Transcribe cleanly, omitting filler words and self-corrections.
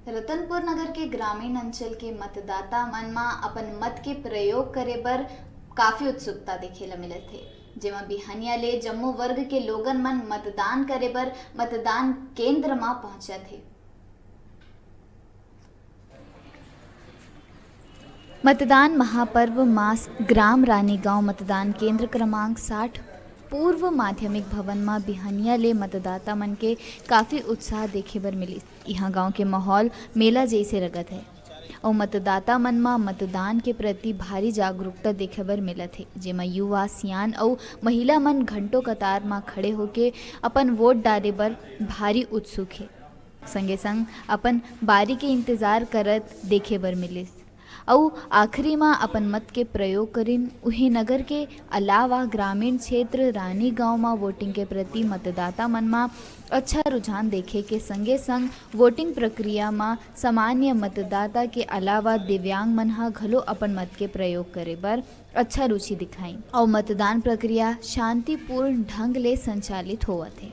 रतनपुर नगर के ग्रामीण अंचल के मतदाता मन में अपन मत के प्रयोग करे बर काफी उत्सुकता देखे ला मिले थे। जेमा बिहनिया ले जम्मो वर्ग के लोगन मन मतदान करे बर मतदान केंद्र में पहुंचे थे। मतदान महापर्व मास ग्राम रानीगांव मतदान केंद्र क्रमांक 60 पूर्व माध्यमिक भवन में बिहनिया ले मतदाता मन के काफ़ी उत्साह देखे बर मिली। यहाँ गांव के माहौल मेला जैसे लगत है और मतदाता मन में मतदान के प्रति भारी जागरूकता देखे बर मिलत है। जेमा युवा सियान और महिला मन घंटों कतार में खड़े होके अपन वोट डाले बर भारी उत्सुक है। संगे संग अपन बारी के इंतजार करत देखे बर मिलिस और आखिरी में अपन मत के प्रयोग करिन। उही नगर के अलावा ग्रामीण क्षेत्र रानी गांव में वोटिंग के प्रति मतदाता मन में अच्छा रुझान देखे के संगे संग वोटिंग प्रक्रिया में सामान्य मतदाता के अलावा दिव्यांग मन हा घलो अपन मत के प्रयोग करे बर अच्छा रुचि दिखाई और मतदान प्रक्रिया शांतिपूर्ण ढंग ले संचालित होवत है।